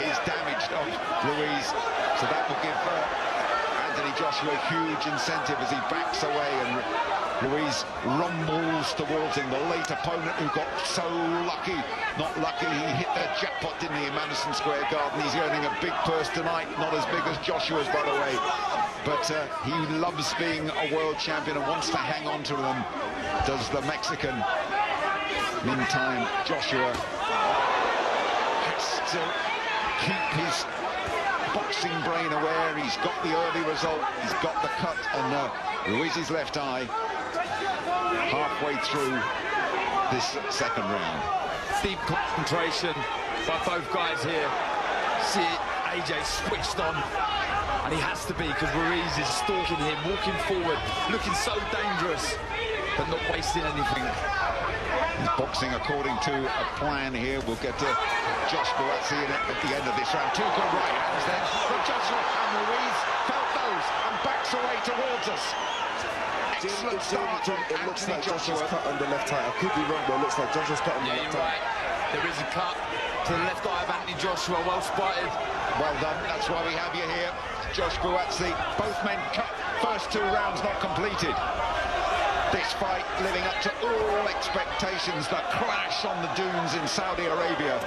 is damaged of Ruiz, so that will give Anthony Joshua a huge incentive as he backs away, and Ruiz rumbles towards him, the late opponent who got so lucky. Not lucky, he hit the jackpot, didn't he, in Madison Square Garden. He's earning a big purse tonight, not as big as Joshua's, by the way. But he loves being a world champion and wants to hang on to them, does the Mexican. Meantime, Joshua has to keep his boxing brain aware. He's got the early result, he's got the cut on Ruiz's left eye halfway through this second round. Deep concentration by both guys here. See AJ switched on, and he has to be, because Ruiz is stalking him, walking forward, looking so dangerous, but not wasting anything. He's boxing according to a plan here. We'll get to Josh Buatsi at the end of this round. Two good right hands then from Joshua, and Ruiz felt those and backs away towards us. Excellent start. It looks like Joshua's cut on the left eye. I could be wrong, but it looks like Joshua's cut on the left eye. Right. There is a cut to the left eye of Anthony Joshua. Well spotted. Well done. That's why we have you here, Josh Buatsi. Both men cut. First two rounds not completed. This fight living up to all expectations. The clash on the dunes in Saudi Arabia.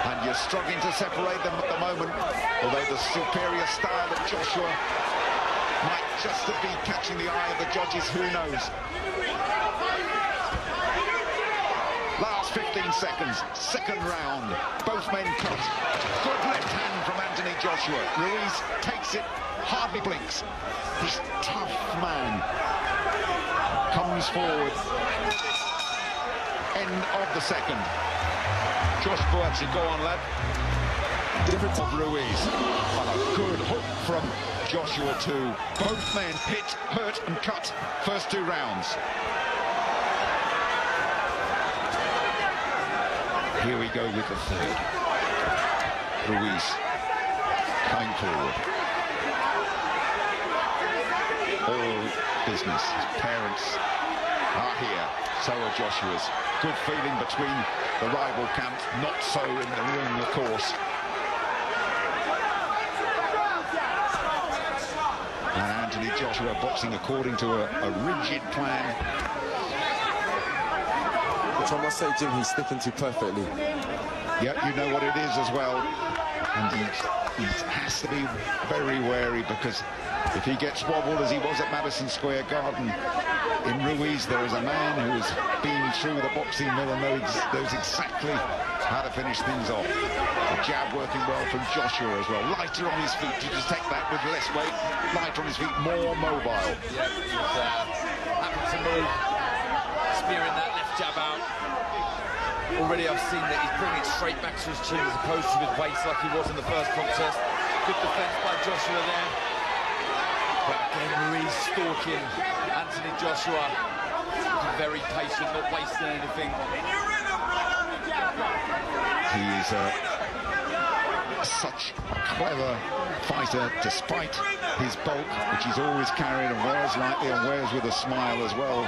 And you're struggling to separate them at the moment, although the superior style of Joshua might just be catching the eye of the judges, who knows. Last 15 seconds, second round, both men cut. Good left hand from Anthony Joshua. Ruiz takes it, hardly blinks. This tough man comes forward. End of the second. Josh Buatsi, go on, lad. Different of Ruiz. And a good hook from Joshua too. Both men hit, hurt and cut first two rounds. Here we go with the third. Ruiz coming forward. All business. His parents are here. So are Joshua's. Good feeling between the rival camps. Not so in the ring, of course. And Anthony Joshua boxing according to a rigid plan. Which I must say, Jim, he's sticking to perfectly. Yeah, you know what it is as well. And he has to be very wary, because if he gets wobbled as he was at Madison Square Garden, in Ruiz there is a man who has been through the boxing mill and knows exactly how to finish things off. The jab working well from Joshua as well. Lighter on his feet to detect that with less weight. Lighter on his feet, more mobile. Yeah, he's happy to move, spearing that left jab out. Already I've seen that he's bringing it straight back to his chin as opposed to his waist like he was in the first contest. Good defense by Joshua there. But again, Ruiz stalking Anthony Joshua. Very patient, not wasting anything. He is such a clever fighter, despite his bulk, which he's always carried and wears lightly and wears with a smile as well.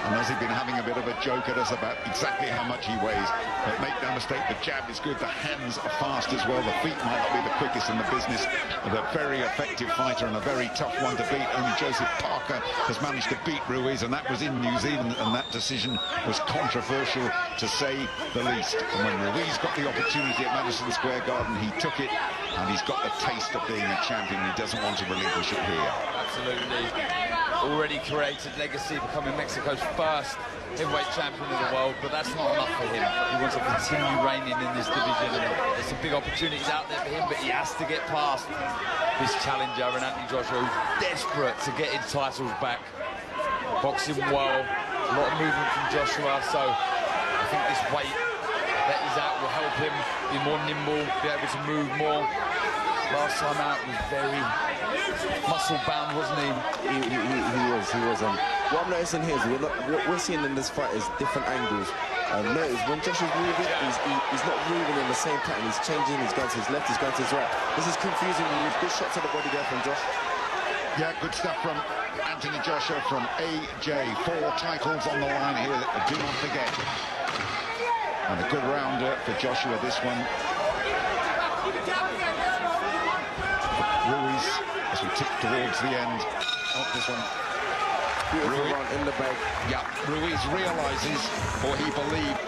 And has he been having a bit of a joke at us about exactly how much he weighs. But make no mistake, the jab is good, the hands are fast as well. The feet might not be the quickest in the business, but a very effective fighter and a very tough one to beat. Only Joseph Parker has managed to beat Ruiz, and that was in New Zealand, and that decision was controversial, to say the least. And when Ruiz got the opportunity at Madison Square Garden, he took it, and he's got the taste of being a champion. He doesn't want to relinquish it here. Absolutely. Already created legacy, becoming Mexico's first heavyweight champion of the world, but that's not enough for him. He wants to continue reigning in this division, and there's some big opportunities out there for him, but he has to get past this challenger, and Anthony Joshua, who's desperate to get his titles back. Boxing well, a lot of movement from Joshua, so I think this weight that he's at will help him be more nimble, be able to move more. Last time out was very muscle-bound, wasn't he? He was. What I'm noticing here is what we're seeing in this fight is different angles. Notice when Josh is moving, he's not moving in the same pattern. He's changing, he's going to his left, he's going to his right. This is confusing. Good shot to the body there from Josh. Yeah, good stuff from Anthony Joshua, from AJ. 4 titles on the line here, do not forget. And a good rounder for Joshua, this one. Ruiz, as we tick towards the end of this one. Beautiful run in the bag. Yeah, Ruiz realises, or he believed.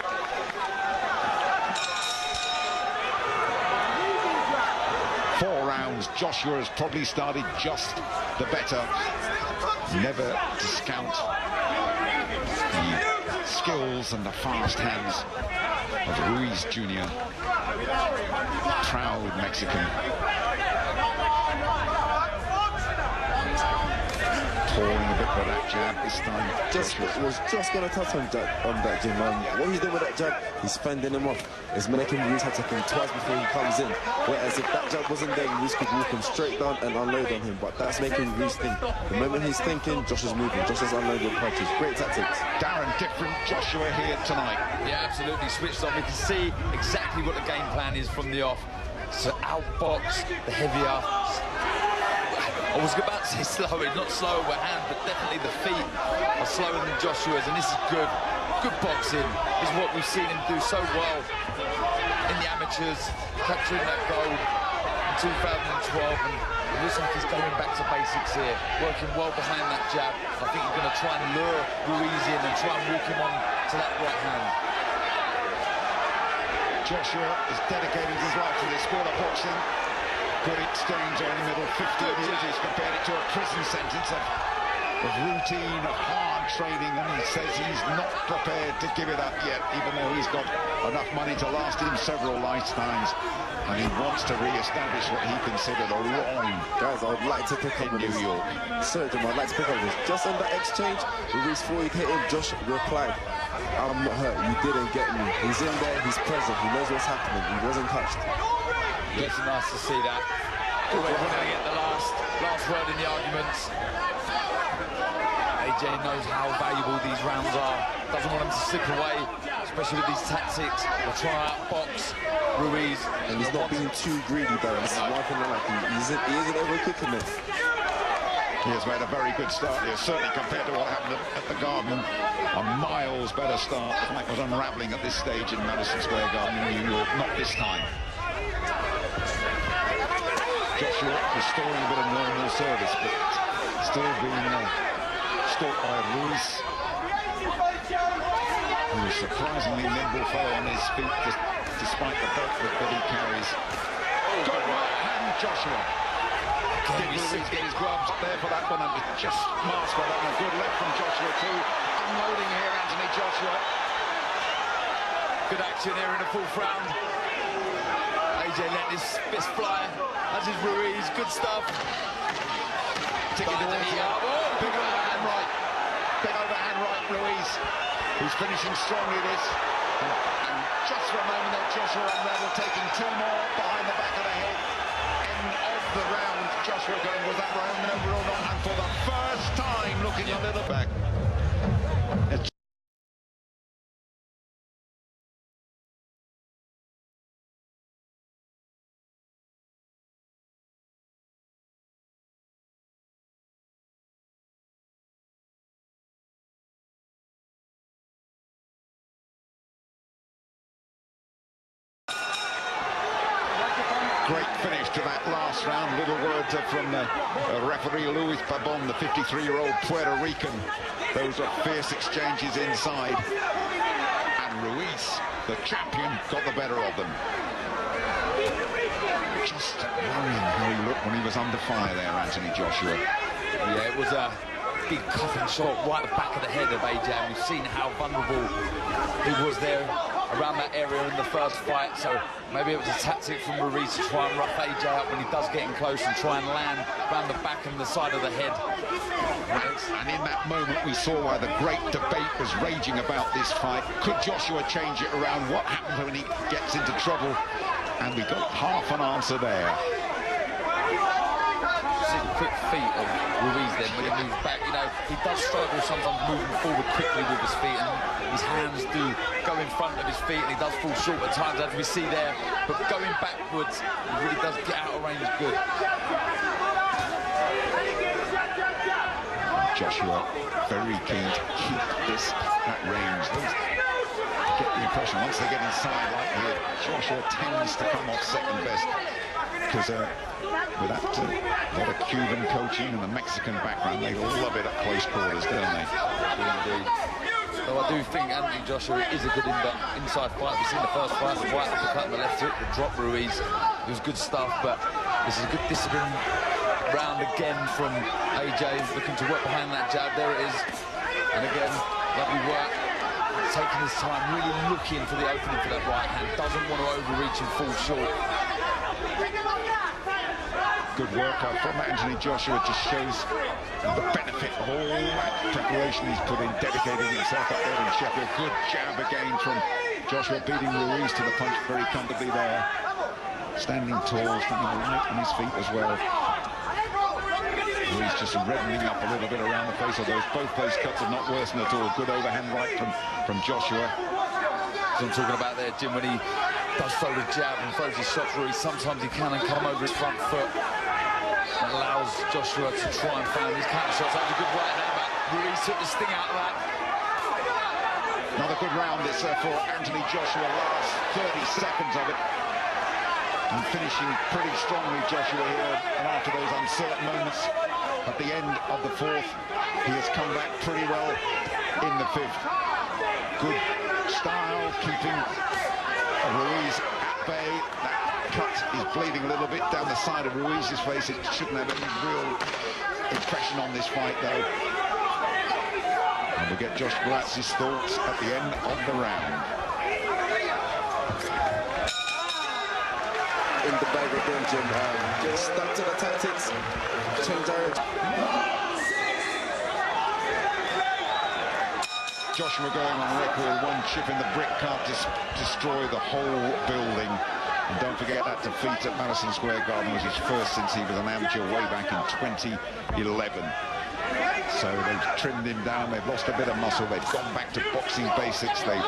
Four rounds, Joshua has probably started just the better. Never discount the skills and the fast hands of Ruiz Jr. Proud Mexican. Pouring a bit for that jab this time. Was just going to touch on that, Jim. What he's doing with that jab, he's fending him off. It's making Ruiz have to think twice before he comes in. Whereas if that jab wasn't there, Ruiz could walk him straight down and unload on him. But that's making Ruiz think. The moment he's thinking, Josh is moving. Josh is unloading punches. Great tactics. Darren, different Joshua here tonight. Yeah, absolutely. Switched on. We can see exactly what the game plan is from the off. So outbox, the heavier. I was about to say slower, not slower with hand, but definitely the feet are slower than Joshua's, and this is good. Good boxing. This is what we've seen him do so well in the amateurs, capturing that gold in 2012. And it looks like he's going back to basics here, working well behind that jab. I think he's going to try and lure Ruiz in and try and walk him on to that right hand. Joshua is dedicating his life to this sport of boxing. Good exchange in the middle, 15 years. He's compared it to a prison sentence of routine, of hard training, and he says he's not prepared to give it up yet, even though he's got enough money to last him several lifetimes, and he wants to re-establish what he considered a wrong. Guys, I would like to pick up on New York. Sir Jim, I'd like to pick up on this. Just on that exchange, Ruiz before he hit him, Josh replied, "I'm not hurt, you didn't get me." He's in there, he's present, he knows what's happening, he wasn't touched. It's nice to see that. Always wanting to get the last word in the arguments. AJ knows how valuable these rounds are. Doesn't want them to slip away, especially with these tactics. They'll try out box Ruiz. And he's not being too greedy, though. This is one thing I like. He isn't overcooking it. He has made a very good start here, certainly compared to what happened at the Garden. A miles better start. The fight was unravelling at this stage in Madison Square Garden in New York. Not this time. Joshua restoring a bit of normal service, but still being stalked by Ruiz, who is surprisingly nimble fellow on his feet, despite the bulk that he carries. Good right hand, Joshua. Did Ruiz get his gloves up there for that one, and just masked by that, and a good left from Joshua too. Unloading here, Anthony Joshua. Good action here in the fourth round. AJ let his fist fly, as is Ruiz. Good stuff. Ticking towards the big overhand right. Big overhand right, Ruiz, who's finishing strongly this. And just for a moment there, Joshua unraveled, taking two more behind the back of the head. End of the round. Joshua going, was that round over or not? And for the first time, looking a little back. Great finish to that last round. Little word from referee Ruiz.punches, the 53-year-old Puerto Rican. Those are fierce exchanges inside. And Ruiz, the champion, got the better of them. Just worrying how he looked when he was under fire there, Anthony Joshua. Yeah, it was a big cuffing shot right at the back of the head of AJ. And we've seen how vulnerable he was there around that area in the first fight, so maybe it was a tactic from Ruiz to try and rough AJ up when he does get in close and try and land around the back and the side of the head. And in that moment we saw why the great debate was raging about this fight. Could Joshua change it around? What happens when he gets into trouble? And we got half an answer there. See the quick feet of Ruiz then when he moves back. You know, he does struggle sometimes moving forward quickly with his feet, and his hands do go in front of his feet, and he does fall short at times, as we see there. But going backwards, he really does get out of range good. Joshua very keen to keep this at range. get the impression once they get inside like here, Joshua tends to come off second best because with that lot of Cuban coaching and the Mexican background, they love it at close quarters, don't they? Indeed. So I do think Anthony Joshua is a good inside fight. We've seen the first fight, the right uppercut and the left hook, the drop Ruiz. It was good stuff, but this is a good discipline round again from AJ, looking to work behind that jab. There it is. And again, lovely work. Taking his time, really looking for the opening for that right hand. Doesn't want to overreach and fall short. Good work from Anthony Joshua. Just shows the benefit of all that preparation he's put in, dedicating himself up there in Sheffield. Good jab again from Joshua, beating Ruiz to the punch very comfortably there. Standing tall, standing right on his feet as well. Ruiz just reddening up a little bit around the face, although both those cuts are not worsened at all. Good overhand right from Joshua. So I'm talking about there, Jim, when he does throw the jab and throws his shots, Ruiz, sometimes he can come over his front foot. That allows Joshua to try and find his counter shots. That was a good right hand, but Ruiz took the sting out of that. Another good round this for Anthony Joshua. Last 30 seconds of it. And finishing pretty strongly, Joshua here. And after those uncertain moments at the end of the fourth, he has come back pretty well in the fifth. Good style, keeping Ruiz at bay. That cut is bleeding a little bit down the side of Ruiz's face. It shouldn't have any real impression on this fight, though. And we'll get Josh Buatz's thoughts at the end of the round. In the bag again, Jim. Just stuck to the tactics. Change direction. Joshua going on record, one chip in the brick can't destroy the whole building. And don't forget that defeat at Madison Square Garden was his first since he was an amateur way back in 2011. So they've trimmed him down, they've lost a bit of muscle, they've gone back to boxing basics, they've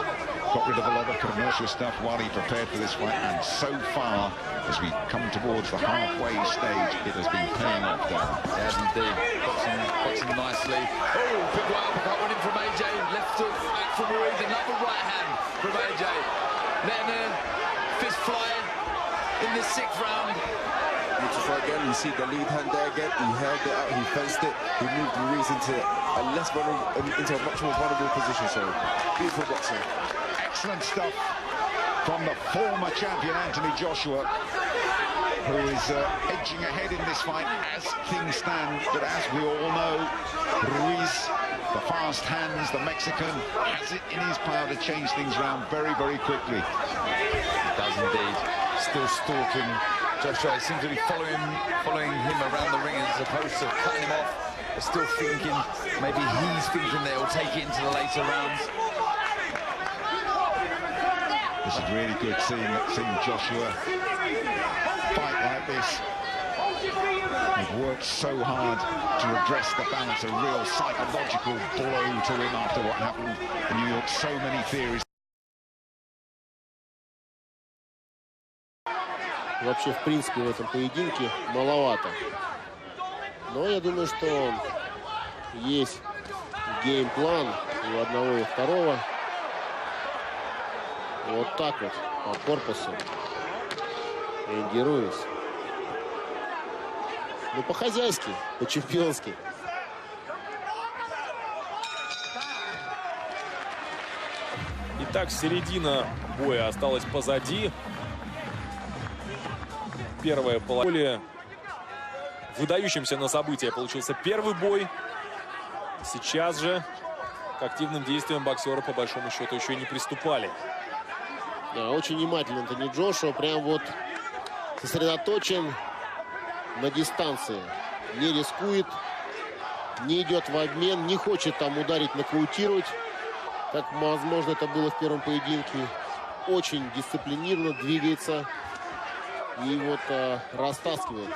got rid of a lot of commercial stuff while he prepared for this fight, and so far, as we come towards the halfway stage, it has been paying off, Darren. It has indeed. Boxing nicely. Oh, big right uppercut went in from AJ, left hook back from Ruiz, another right hand from AJ. Letting a fist fly in the sixth round. Beautiful again, you see the lead hand there again, he held it out, he fenced it, he moved Ruiz into a much more vulnerable position, so beautiful boxing. Excellent stuff from the former champion Anthony Joshua, who is edging ahead in this fight as things stand, but as we all know, Ruiz, the fast hands, the Mexican, has it in his power to change things around very, very quickly. He does indeed. Still stalking Joshua. Seems to be following him around the ring as opposed to cutting him off. But still thinking, maybe he's thinking they'll take it into the later rounds. This is really good, seeing Joshua fight like this. He's worked so hard to address the balance, a real psychological blow to him after what happened in New York. So many theories. Вообще, в принципе, в этом поединке маловато. Но я думаю, что есть геймплан и у одного, и у второго. Вот так вот, по корпусу. Энди Руиз. Ну, по-хозяйски, по-чемпионски. Итак, середина боя осталась позади. Первое поле выдающимся на события получился первый бой. Сейчас же к активным действиям боксеры по большому счету еще не приступали. Да, очень внимательно Энтони Джошуа, прям вот сосредоточен на дистанции. Не рискует, не идет в обмен, не хочет там ударить, нокаутировать, как, возможно, это было в первом поединке. Очень дисциплинированно двигается и вот растаскивает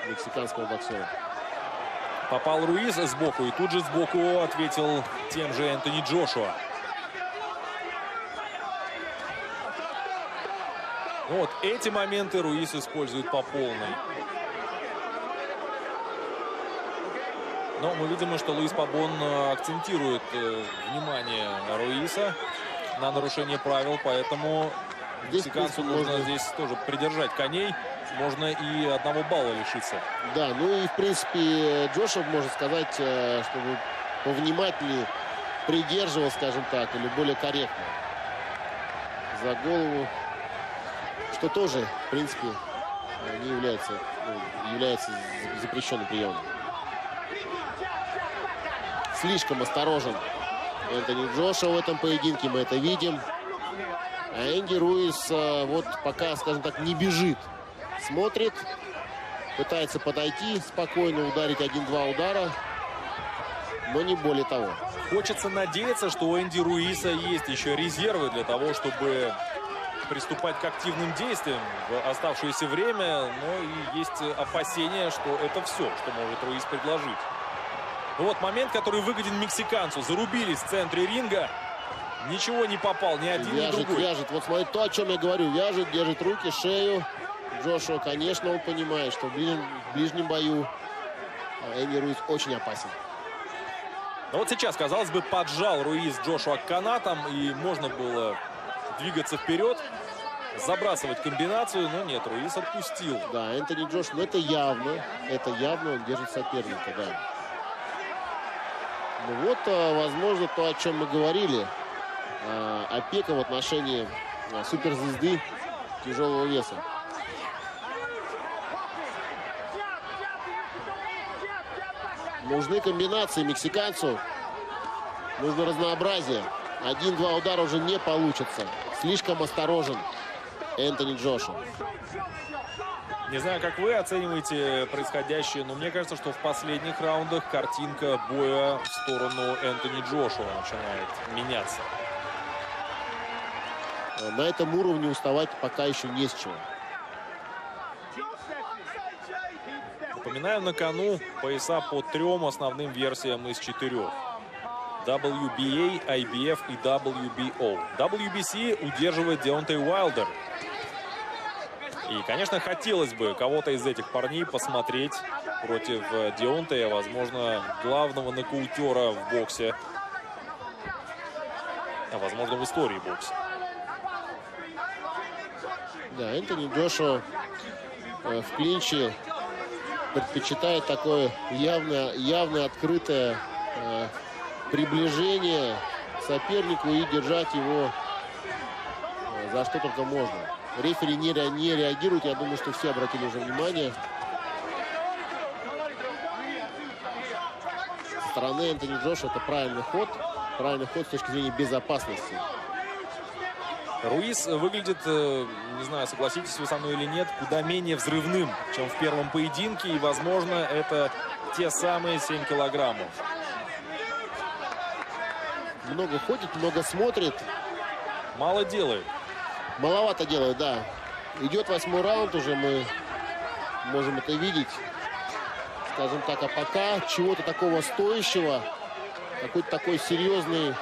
мексиканского боксера. Попал Руиз сбоку, и тут же сбоку ответил тем же Энтони Джошуа. Вот эти моменты Руиз использует по полной. Но мы видим, что Луис Пабон акцентирует внимание Руиза на нарушение правил, поэтому мексиканцу нужно здесь тоже придержать коней. Можно и 1 балла лишиться. Да, ну и в принципе Джошуа, можно сказать, чтобы повнимательнее придерживал, скажем так, или более корректно за голову, что тоже, в принципе, не является запрещенным приемом. Слишком осторожен Энтони Джошуа в этом поединке, мы это видим. А Энди Руис вот пока, скажем так, не бежит. Смотрит, пытается подойти, спокойно ударить 1-2 удара, но не более того. Хочется надеяться, что у Энди Руиса есть еще резервы для того, чтобы приступать к активным действиям в оставшееся время, но и есть опасения, что это все, что может Руис предложить. Ну вот момент, который выгоден мексиканцу. Зарубились в центре ринга. Ничего не попал, ни один, ни другой. Вяжет. Вот смотрите, то, о чем я говорю. Вяжет, держит руки, шею. Джошуа, конечно, он понимает, что в ближнем бою Энди Руис очень опасен. Но вот сейчас, казалось бы, поджал Руис Джошуа к канатам, и можно было двигаться вперед, забрасывать комбинацию, но нет, Руис отпустил. Да, Энтони Джошуа, но это явно он держит соперника, да. Ну вот, возможно, то, о чем мы говорили, опека в отношении суперзвезды тяжелого веса. Нужны комбинации мексиканцу. Нужно разнообразие. 1-2 удара уже не получится. Слишком осторожен Энтони Джошуа. Не знаю, как вы оцениваете происходящее, но мне кажется, что в последних раундах картинка боя в сторону Энтони Джошуа начинает меняться. На этом уровне уставать пока еще не с чего. Напоминаю, на кону пояса по 3 основным версиям из 4. WBA, IBF и WBO. WBC удерживает Деонтей Уайлдер. И, конечно, хотелось бы кого-то из этих парней посмотреть против Деонтея, возможно, главного нокаутера в боксе, а возможно, в истории бокса. Да, Энтони Джошуа в клинче предпочитает такое явное открытое приближение к сопернику и держать его за что только можно. Рефери не реагирует. Я думаю, что все обратили уже внимание. Со стороны Энтони Джошуа это правильный ход. Правильный ход с точки зрения безопасности. Руис выглядит, не знаю, согласитесь вы со мной или нет, куда менее взрывным, чем в первом поединке. И, возможно, это те самые 7 килограммов. Много ходит, много смотрит. Мало делает. Маловато делает, да. Идет 8-й раунд, уже мы можем это видеть. Скажем так, а пока чего-то такого стоящего, какой-то такой серьезной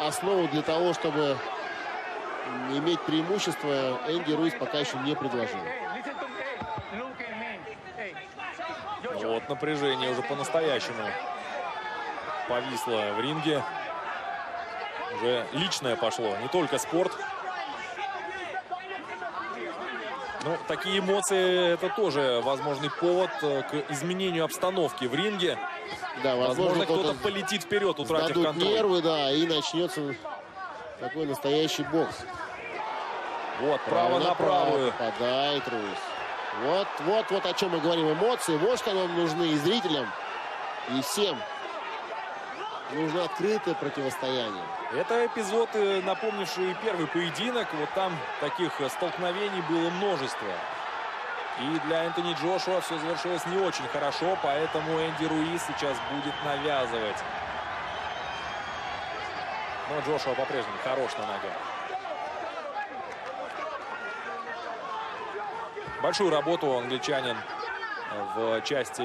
основы для того, чтобы иметь преимущество, Энди Руис пока еще не предложил. Вот напряжение уже по-настоящему повисло в ринге. Уже личное пошло, не только спорт. Ну, такие эмоции — это тоже возможный повод к изменению обстановки в ринге. Да, возможно, кто-то полетит вперед, утратив контроль. Нервы, да, и начнется такой настоящий бокс. Вот, право на правую. Попадает Руис. Вот о чем мы говорим. Эмоции, вот что нам нужны и зрителям, и всем. Нужно открытое противостояние. Это эпизод, напомнивший первый поединок. Вот там таких столкновений было множество. И для Энтони Джошуа все завершилось не очень хорошо, поэтому Энди Руис сейчас будет навязывать. Но Джошуа по-прежнему хорош на ногах. Большую работу англичанин в части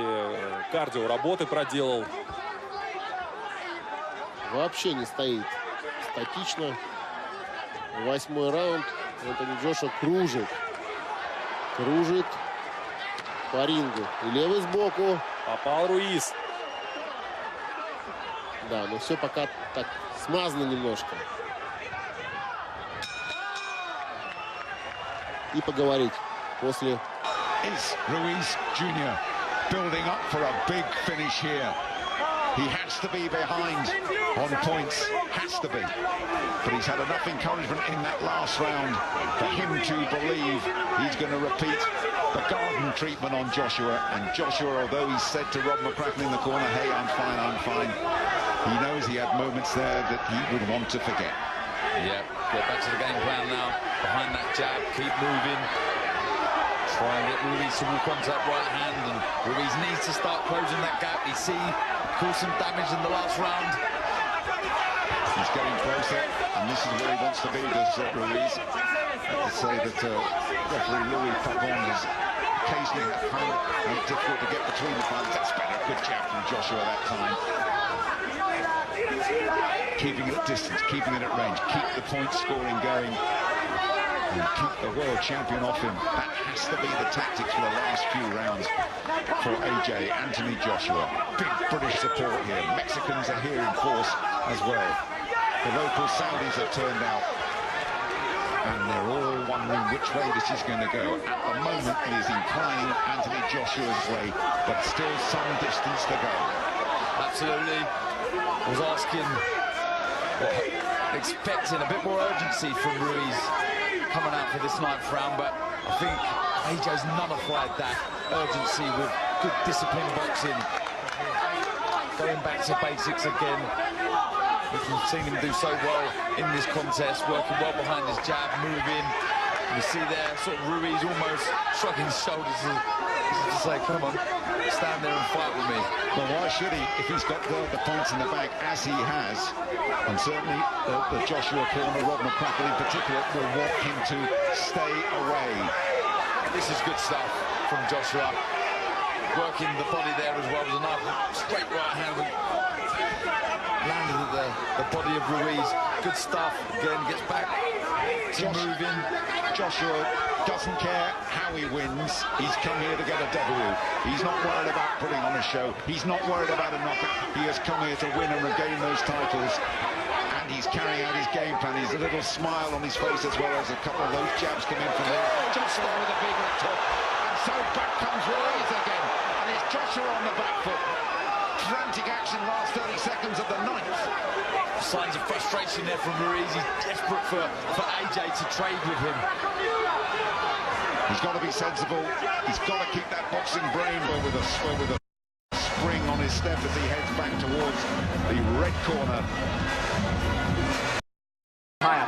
кардио работы проделал. Вообще не стоит статично. 8-й раунд. Энтони Джошуа кружит по рингу. И левый сбоку. Попал Руис. Да, но все пока так смазано немножко. и поговорить после. Is Ruiz Jr. building up for a big finish here? He has to be behind on points, has to be. But he's had enough encouragement in that last round for him to believe he's going to repeat the garden treatment on Joshua. And Joshua, although he said to Rob McCracken in the corner, hey, I'm fine, he knows he had moments there that he would want to forget. Yeah, get back to the game plan now. Behind that jab, keep moving. Try and get Ruiz to walk onto that right hand, and Ruiz needs to start closing that gap. He caused some damage in the last round. He's getting closer, and this is where he wants to be, does Ruiz. I have to say that referee Ruiz.punches has occasionally found it difficult to get between the fighters. That's been a good jab from Joshua that time. Keeping it at distance, keeping it at range, keep the point scoring going, and keep the world champion off him. That has to be the tactics for the last few rounds for AJ, Anthony Joshua. Big British support here. Mexicans are here in force as well. The local Saudis have turned out, and they're all wondering which way this is going to go. At the moment, it is inclining Anthony Joshua's way, but still some distance to go. Absolutely. I was asking, expecting a bit more urgency from Ruiz coming out for this 9th round, but I think AJ's nullified that urgency with good disciplined boxing. Going back to basics again. We've seen him do so well in this contest, working well behind his jab, moving. You see there, sort of Ruiz almost shrugging his shoulders to say, come on, stand there and fight with me. Well, why should he, if he's got the points in the bag, as he has? And certainly the Joshua corner, Rob McCracken in particular, will want him to stay away. This is good stuff from Joshua. Working the body there as well. There's a nice straight right hand. Landed at the body of Ruiz. Good stuff. Again, gets back to moving. Joshua doesn't care how he wins. He's come here to get a W. He's not worried about putting on a show. He's not worried about a knockout. He has come here to win and regain those titles. And he's carrying out his game plan. He's a little smile on his face as well as a couple of those jabs come in from there. Joshua with a big right hook. And so back comes Ruiz again. And it's Joshua on the back foot. Frantic action last 30 seconds of the 9th. Signs of frustration there from Ruiz. He's desperate for AJ to trade with him. He's got to be sensible. He's got to keep that boxing brain with a spring on his step as he heads back towards the red corner.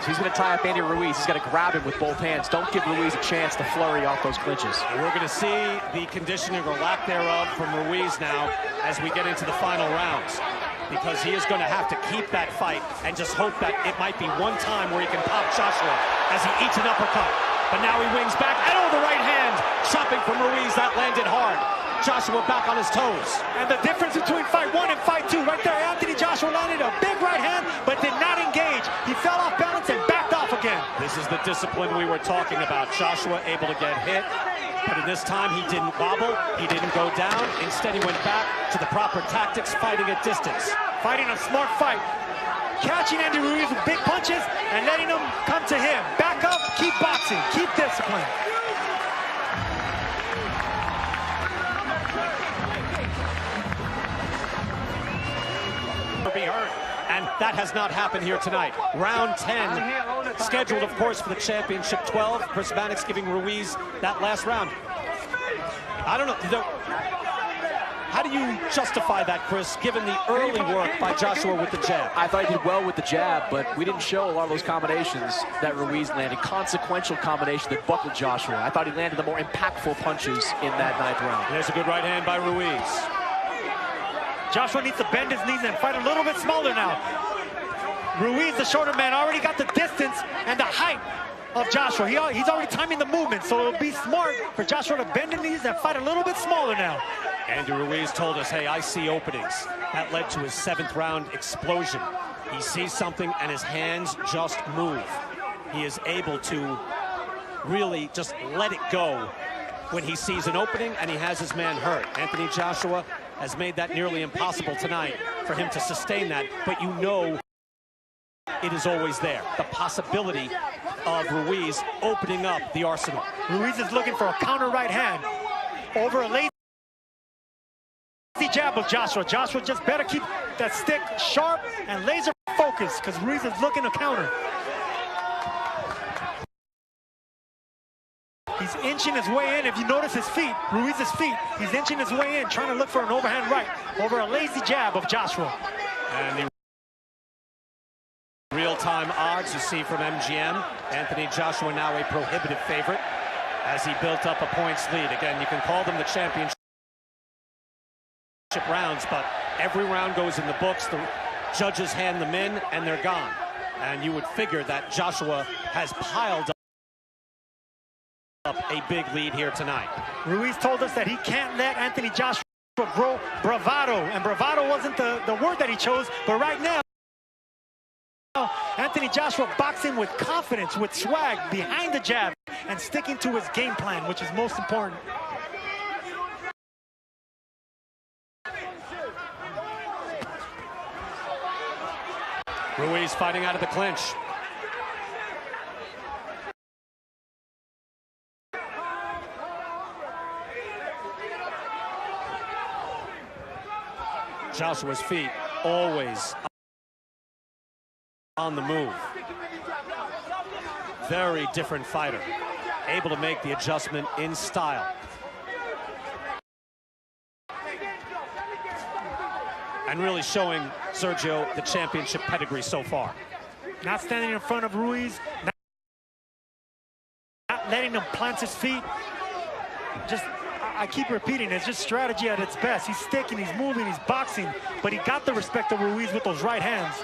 He's going to tie up Andy Ruiz. He's got to grab him with both hands. Don't give Ruiz a chance to flurry off those clinches. And we're going to see the conditioning or lack thereof from Ruiz now as we get into the final rounds, because he is going to have to keep that fight and just hope that it might be one time where he can pop Joshua as he eats an uppercut. But now he wings back, and the right hand chopping from Ruiz. That landed hard. Joshua back on his toes. And the difference between fight 1 and fight 2, right there, Anthony Joshua landed a big right hand, but did not engage. He fell off balance and backed off again. This is the discipline we were talking about. Joshua able to get hit, but in this time he didn't wobble, he didn't go down. Instead, he went back to the proper tactics, fighting at distance. Fighting a smart fight. Catching Andy Ruiz with big punches and letting him come to him. Back up, keep boxing, keep discipline. Be hurt, and that has not happened here tonight. Round 10 scheduled, of course, for the championship 12. Chris Mannix giving Ruiz that last round. I don't know. How do you justify that, Chris, given the early work by Joshua with the jab? I thought he did well with the jab, but we didn't show a lot of those combinations that Ruiz landed. Consequential combination that buckled Joshua. I thought he landed the more impactful punches in that 9th round. There's a good right hand by Ruiz. Joshua needs to bend his knees and fight a little bit smaller now. Ruiz, the shorter man, already got the distance and the height of Joshua. He's already timing the movement, so it'll be smart for Joshua to bend his knees and fight a little bit smaller now. Andy Ruiz told us, hey, I see openings. That led to his 7th round explosion. He sees something and his hands just move. He is able to really just let it go when he sees an opening and he has his man hurt. Anthony Joshua has made that nearly impossible tonight for him to sustain that, but you know it is always there. The possibility of Ruiz opening up the arsenal. Ruiz is looking for a counter right hand over a lazy jab of Joshua. Joshua just better keep that stick sharp and laser focused because Ruiz is looking to counter. He's inching his way in. If you notice his feet, Ruiz's feet, he's inching his way in, trying to look for an overhand right over a lazy jab of Joshua. And the real-time odds you see from MGM. Anthony Joshua now a prohibitive favorite as he built up a points lead. Again, you can call them the championship rounds, but every round goes in the books. The judges hand them in, and they're gone. And you would figure that Joshua has piled up a big lead here tonight. Ruiz told us that he can't let Anthony Joshua grow bravado, and bravado wasn't the word that he chose, but right now, Anthony Joshua boxing with confidence, with swag, behind the jab, and sticking to his game plan, which is most important. Ruiz fighting out of the clinch. Joshua's feet always on the move. Very different fighter. Able to make the adjustment in style. And really showing Sergio the championship pedigree so far. Not standing in front of Ruiz, not letting him plant his feet. Just, I keep repeating, it's just strategy at its best. He's sticking, he's moving, he's boxing, but he got the respect of Ruiz with those right hands.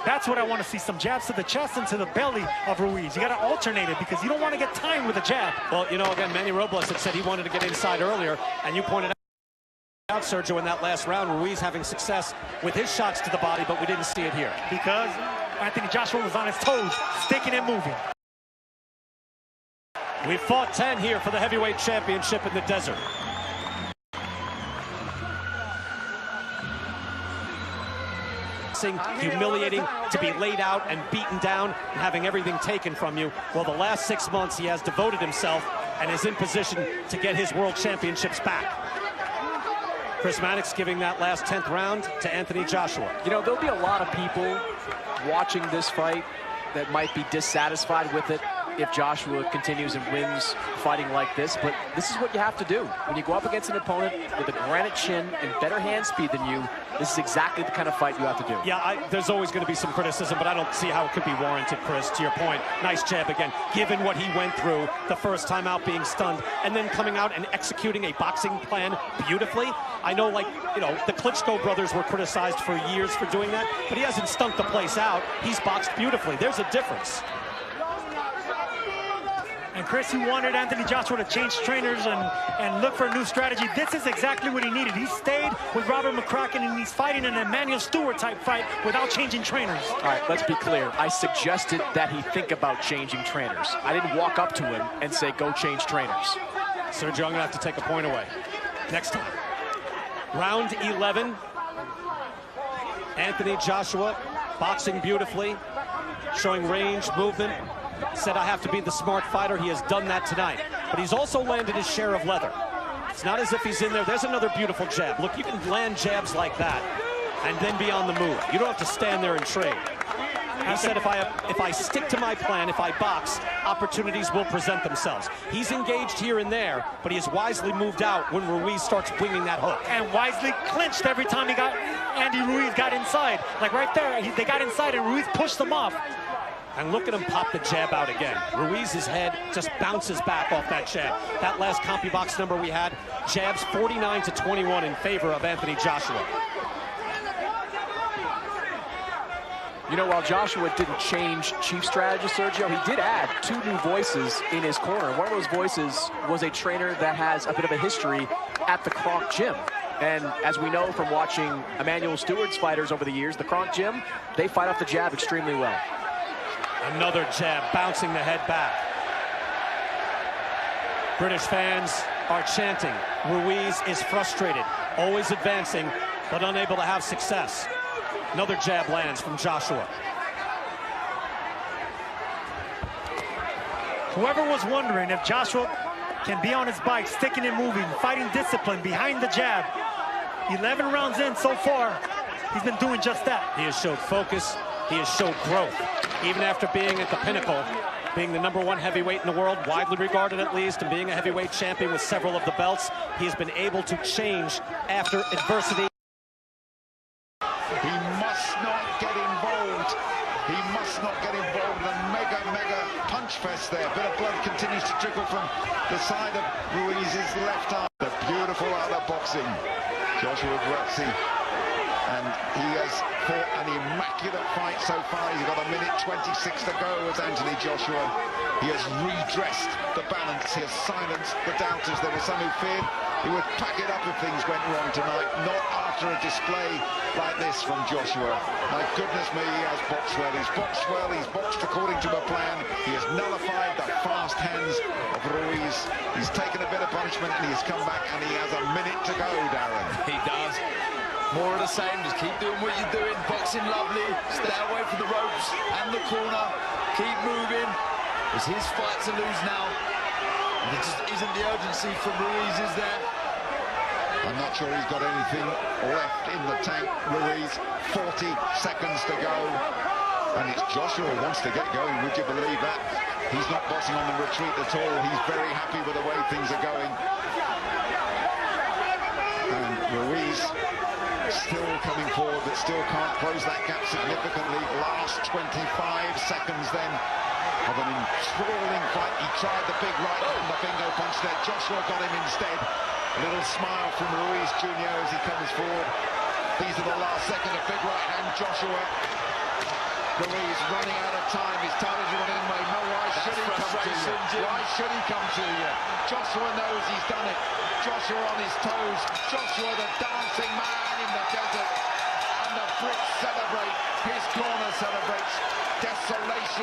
That's what I want to see, some jabs to the chest and to the belly of Ruiz. You got to alternate it because you don't want to get timed with a jab. Well, you know, again, Manny Robles had said he wanted to get inside earlier, and you pointed out, Sergio, in that last round, Ruiz having success with his shots to the body, but we didn't see it here. Because Anthony Joshua was on his toes, sticking and moving. We fought 10 here for the heavyweight championship in the desert. Humiliating to be laid out and beaten down and having everything taken from you. Well, the last 6 months he has devoted himself and is in position to get his world championships back. Chris Mannix giving that last 10th round to Anthony Joshua. You know, there'll be a lot of people watching this fight that might be dissatisfied with it if Joshua continues and wins fighting like this, but this is what you have to do. When you go up against an opponent with a granite chin and better hand speed than you, this is exactly the kind of fight you have to do. Yeah, there's always going to be some criticism, but I don't see how it could be warranted, Chris. To your point, nice jab again, given what he went through the first time out being stunned, and then coming out and executing a boxing plan beautifully. I know, like, you know, the Klitschko brothers were criticized for years for doing that, but he hasn't stunk the place out. He's boxed beautifully. There's a difference. And Chris, he wanted Anthony Joshua to change trainers and look for a new strategy. This is exactly what he needed. He stayed with Robert McCracken, and he's fighting an Emmanuel Stewart type fight without changing trainers. All right, let's be clear. I suggested that he think about changing trainers. I didn't walk up to him and say, go change trainers. Sergio, I'm going to have to take a point away next time. Round 11. Anthony Joshua boxing beautifully, showing range, movement. Said, I have to be the smart fighter. He has done that tonight. But he's also landed his share of leather. It's not as if he's in there. There's another beautiful jab. Look, you can land jabs like that and then be on the move. You don't have to stand there and trade. He said, if I stick to my plan, if I box, opportunities will present themselves. He's engaged here and there, but he has wisely moved out when Ruiz starts winging that hook. And wisely clinched every time Andy Ruiz got inside. Like right there, they got inside and Ruiz pushed them off. And look at him pop the jab out again. Ruiz's head just bounces back off that jab. That last CompuBox number we had, jabs 49-21 in favor of Anthony Joshua. You know, while Joshua didn't change chief strategist, Sergio, he did add 2 new voices in his corner. One of those voices was a trainer that has a bit of a history at the Kronk Gym. And as we know from watching Emmanuel Stewart's fighters over the years, the Kronk Gym, they fight off the jab extremely well. Another jab, bouncing the head back. British fans are chanting. Ruiz is frustrated, always advancing, but unable to have success. Another jab lands from Joshua. Whoever was wondering if Joshua can be on his bike, sticking and moving, fighting discipline, behind the jab, 11 rounds in so far, he's been doing just that. He has showed focus. He has showed growth. Even after being at the pinnacle, being the #1 heavyweight in the world, widely regarded at least, and being a heavyweight champion with several of the belts, he's been able to change after adversity. He must not get involved. He must not get involved in a mega punch fest there. A bit of blood continues to trickle from the side of Ruiz's left arm. The beautiful art of boxing. Joshua Gracie. And he has fought an immaculate fight so far. He's got 1:26 to go as Anthony Joshua. He has redressed the balance. He has silenced the doubters. There were some who feared he would pack it up if things went wrong tonight. Not after a display like this from Joshua. My goodness me, he has boxed well. He's boxed well. He's boxed according to a plan. He has nullified the fast hands of Ruiz. He's taken a bit of punishment and he has come back and he has 1 minute to go, Darren. He does. More of the same, just keep doing what you're doing, boxing lovely, stay away from the ropes and the corner, keep moving. It's his fight to lose now. There just isn't the urgency from Ruiz, is there? I'm not sure he's got anything left in the tank, Ruiz. 40 seconds to go. And it's Joshua who wants to get going, would you believe that? He's not boxing on the retreat at all. He's very happy with the way things are going. And Ruiz still coming forward, but still can't close that gap significantly. Last 25 seconds then of an enthralling fight. He tried the big right hand, the bingo punch there. Joshua got him instead. A little smile from Ruiz Jr. as he comes forward. These are the last second, a big right hand. Joshua. Ruiz running out of time. His time is running away. No, why should he come to you? Why should he come to you? Joshua knows he's done it. Joshua on his toes. Joshua the dancing man in the desert. And the Brits celebrate. His corner celebrates.